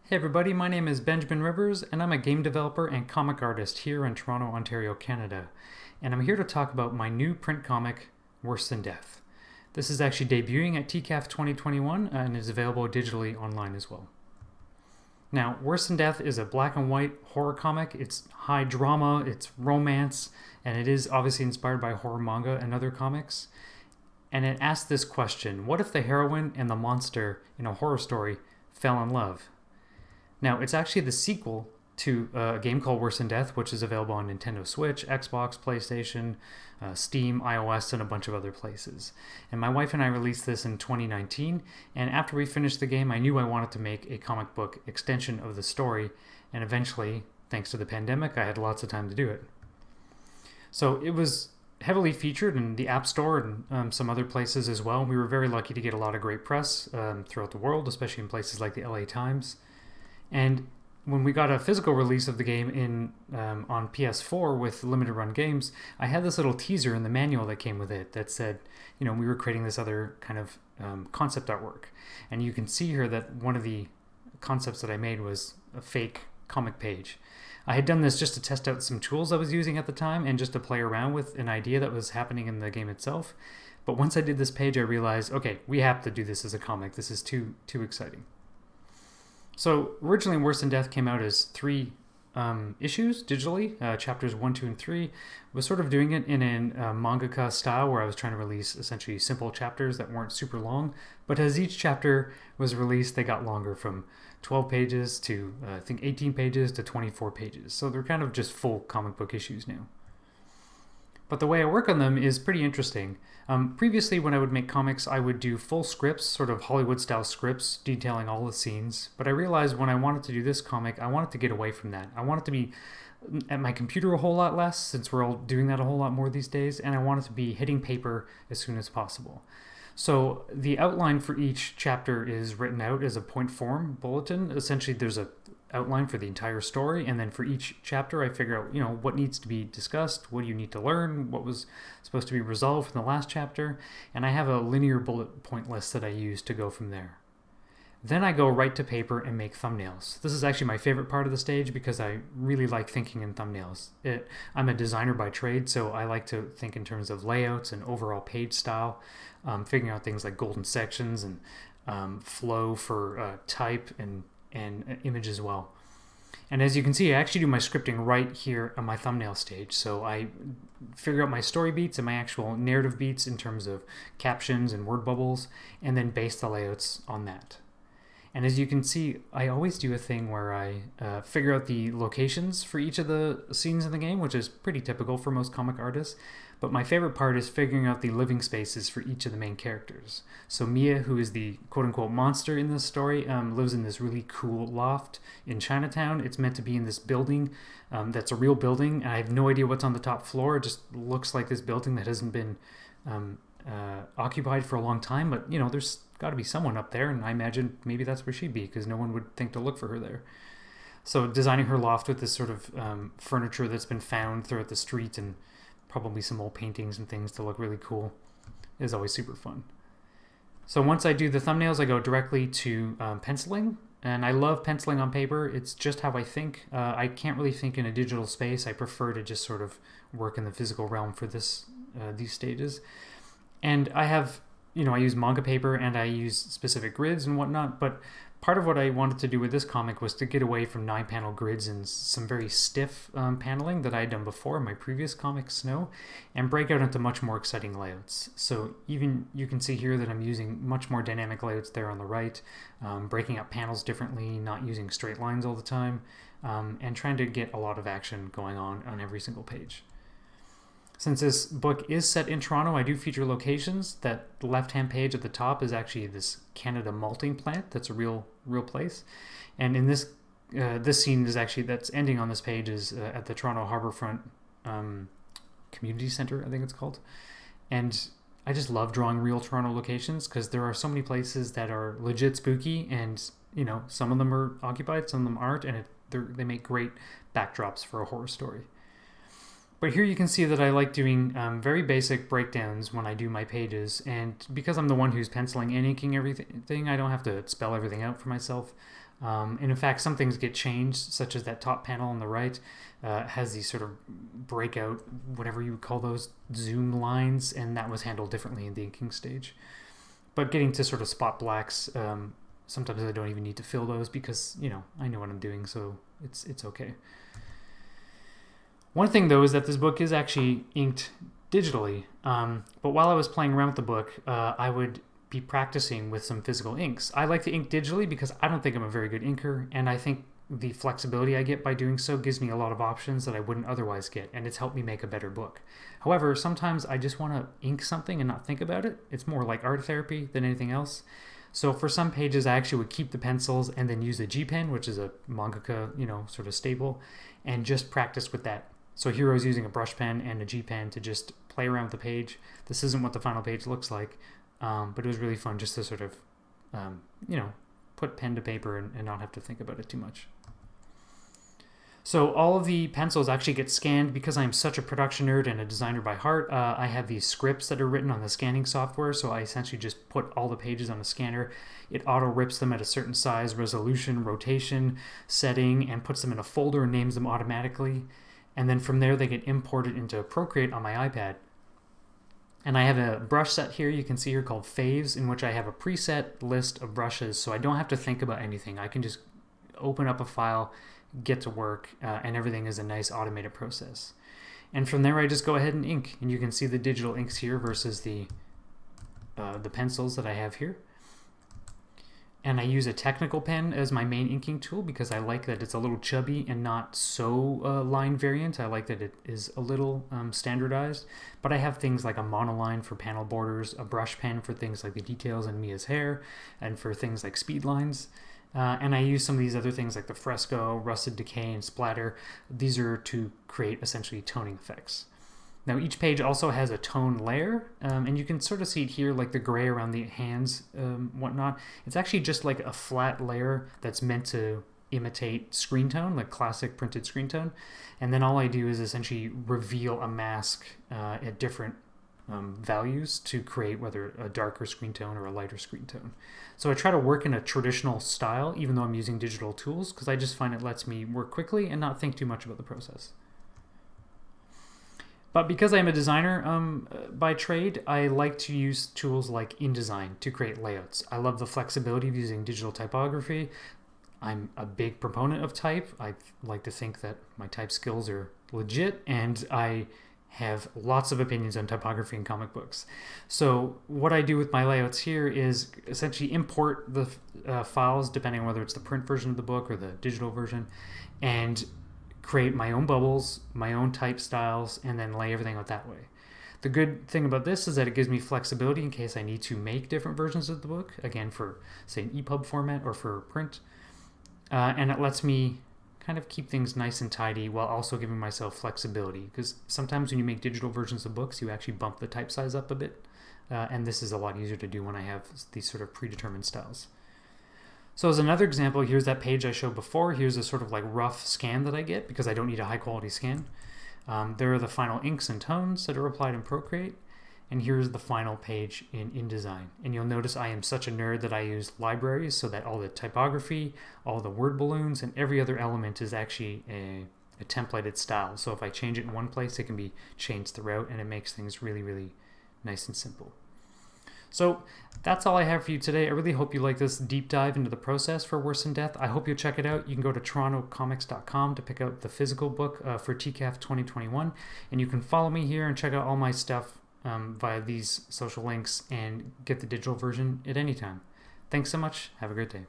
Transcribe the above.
Hey everybody, my name is Benjamin Rivers, and I'm a game developer and comic artist here in Toronto, Ontario, Canada. And I'm here to talk about my new print comic, Worse Than Death. This is actually debuting at TCAF 2021 and is available digitally online as well. Now, Worse Than Death is a black and white horror comic. It's high drama, it's romance, and it is obviously inspired by horror manga and other comics. And it asks this question: what if the heroine and the monster in a horror story fell in love? Now, it's actually the sequel to a game called Worse Than Death, which is available on Nintendo Switch, Xbox, PlayStation, Steam, iOS, and a bunch of other places. And my wife and I released this in 2019, and after we finished the game, I knew I wanted to make a comic book extension of the story, and eventually, thanks to the pandemic, I had lots of time to do it. So it was heavily featured in the App Store and some other places as well. We were very lucky to get a lot of great press throughout the world, especially in places like the LA Times. And when we got a physical release of the game on PS4 with limited run games, I had this little teaser in the manual that came with it that said, we were creating this other kind of concept artwork. And you can see here that one of the concepts that I made was a fake comic page. I had done this just to test out some tools I was using at the time and just to play around with an idea that was happening in the game itself. But once I did this page, I realized, okay, we have to do this as a comic. This is too exciting. So originally, Worse Than Death came out as 3 issues digitally, chapters 1, 2, and 3. I was sort of doing it in a mangaka style where I was trying to release essentially simple chapters that weren't super long. But as each chapter was released, they got longer, from 12 pages to I think 18 pages to 24 pages. So they're kind of just full comic book issues now. But the way I work on them is pretty interesting. Previously, when I would make comics, I would do full scripts, sort of Hollywood-style scripts, detailing all the scenes. But I realized when I wanted to do this comic, I wanted to get away from that. I wanted to be at my computer a whole lot less, since we're all doing that a whole lot more these days, and I wanted to be hitting paper as soon as possible. So the outline for each chapter is written out as a point form bulletin. Essentially, there's a outline for the entire story, and then for each chapter I figure out what needs to be discussed, what do you need to learn, what was supposed to be resolved from the last chapter, and I have a linear bullet point list that I use to go from there. Then I go right to paper and make thumbnails. This is actually my favorite part of the stage because I really like thinking in thumbnails. I'm a designer by trade, so I like to think in terms of layouts and overall page style, figuring out things like golden sections and flow for type and image as well. And as you can see, I actually do my scripting right here on my thumbnail stage. So I figure out my story beats and my actual narrative beats in terms of captions and word bubbles, and then base the layouts on that. And as you can see, I always do a thing where I figure out the locations for each of the scenes in the game, which is pretty typical for most comic artists. But my favorite part is figuring out the living spaces for each of the main characters. So Mia, who is the quote-unquote monster in this story, lives in this really cool loft in Chinatown. It's meant to be in this building that's a real building. And I have no idea what's on the top floor. It just looks like this building that hasn't been occupied for a long time. But, there's got to be someone up there, and I imagine maybe that's where she'd be, because no one would think to look for her there. So designing her loft with this sort of furniture that's been found throughout the street, and probably some old paintings and things to look really cool, is always super fun. So once I do the thumbnails, I go directly to penciling, and I love penciling on paper. It's just how I think. I can't really think in a digital space. I prefer to just sort of work in the physical realm for these stages. And I have, I use manga paper and I use specific grids and whatnot, but part of what I wanted to do with this comic was to get away from 9-panel grids and some very stiff paneling that I had done before in my previous comic, Snow, and break out into much more exciting layouts. So even you can see here that I'm using much more dynamic layouts there on the right, breaking up panels differently, not using straight lines all the time, and trying to get a lot of action going on every single page. Since this book is set in Toronto, I do feature locations. That left-hand page at the top is actually this Canada malting plant. That's a real place. And in this scene is actually, that's ending on this page, is at the Toronto Harbourfront Community Centre, I think it's called. And I just love drawing real Toronto locations because there are so many places that are legit spooky, and some of them are occupied, some of them aren't, and they make great backdrops for a horror story. But here you can see that I like doing very basic breakdowns when I do my pages, and because I'm the one who's penciling and inking everything, I don't have to spell everything out for myself. And in fact, some things get changed, such as that top panel on the right has these sort of breakout, whatever you would call those, zoom lines, and that was handled differently in the inking stage. But getting to sort of spot blacks, sometimes I don't even need to fill those because, I know what I'm doing, so it's okay. One thing, though, is that this book is actually inked digitally. But while I was playing around with the book, I would be practicing with some physical inks. I like to ink digitally because I don't think I'm a very good inker, and I think the flexibility I get by doing so gives me a lot of options that I wouldn't otherwise get, and it's helped me make a better book. However, sometimes I just want to ink something and not think about it. It's more like art therapy than anything else. So for some pages, I actually would keep the pencils and then use the G pen, which is a mangaka, sort of staple, and just practice with that. So here I was using a brush pen and a G pen to just play around with the page. This isn't what the final page looks like, but it was really fun just to sort of, put pen to paper and not have to think about it too much. So all of the pencils actually get scanned because I'm such a production nerd and a designer by heart. I have these scripts that are written on the scanning software, so I essentially just put all the pages on a scanner. It auto rips them at a certain size, resolution, rotation, setting, and puts them in a folder and names them automatically. And then from there, they get imported into Procreate on my iPad. And I have a brush set here, you can see here, called Faves, in which I have a preset list of brushes, so I don't have to think about anything. I can just open up a file, get to work, and everything is a nice automated process. And from there, I just go ahead and ink. And you can see the digital inks here versus the pencils that I have here. And I use a technical pen as my main inking tool because I like that it's a little chubby and not so line variant. I like that it is a little standardized. But I have things like a monoline for panel borders, a brush pen for things like the details in Mia's hair, and for things like speed lines. And I use some of these other things like the fresco, rusted decay, and splatter. These are to create essentially toning effects. Now each page also has a tone layer, and you can sort of see it here, like the gray around the hands, whatnot. It's actually just like a flat layer that's meant to imitate screen tone, like classic printed screen tone. And then all I do is essentially reveal a mask at different values to create whether a darker screen tone or a lighter screen tone. So I try to work in a traditional style, even though I'm using digital tools, because I just find it lets me work quickly and not think too much about the process. But because I'm a designer by trade, I like to use tools like InDesign to create layouts. I love the flexibility of using digital typography. I'm a big proponent of type. I like to think that my type skills are legit, and I have lots of opinions on typography in comic books. So what I do with my layouts here is essentially import the files, depending on whether it's the print version of the book or the digital version, and create my own bubbles, my own type styles, and then lay everything out that way. The good thing about this is that it gives me flexibility in case I need to make different versions of the book, again for, say, an EPUB format or for print. And it lets me kind of keep things nice and tidy while also giving myself flexibility, because sometimes when you make digital versions of books, you actually bump the type size up a bit, and this is a lot easier to do when I have these sort of predetermined styles. So as another example, here's that page I showed before. Here's a sort of like rough scan that I get because I don't need a high quality scan. There are the final inks and tones that are applied in Procreate. And here's the final page in InDesign. And you'll notice I am such a nerd that I use libraries so that all the typography, all the word balloons, and every other element is actually a templated style. So if I change it in one place, it can be changed throughout, and it makes things really, really nice and simple. So that's all I have for you today. I really hope you like this deep dive into the process for Worse Than Death. I hope you'll check it out. You can go to torontocomics.com to pick out the physical book for TCAF 2021. And you can follow me here and check out all my stuff via these social links and get the digital version at any time. Thanks so much. Have a great day.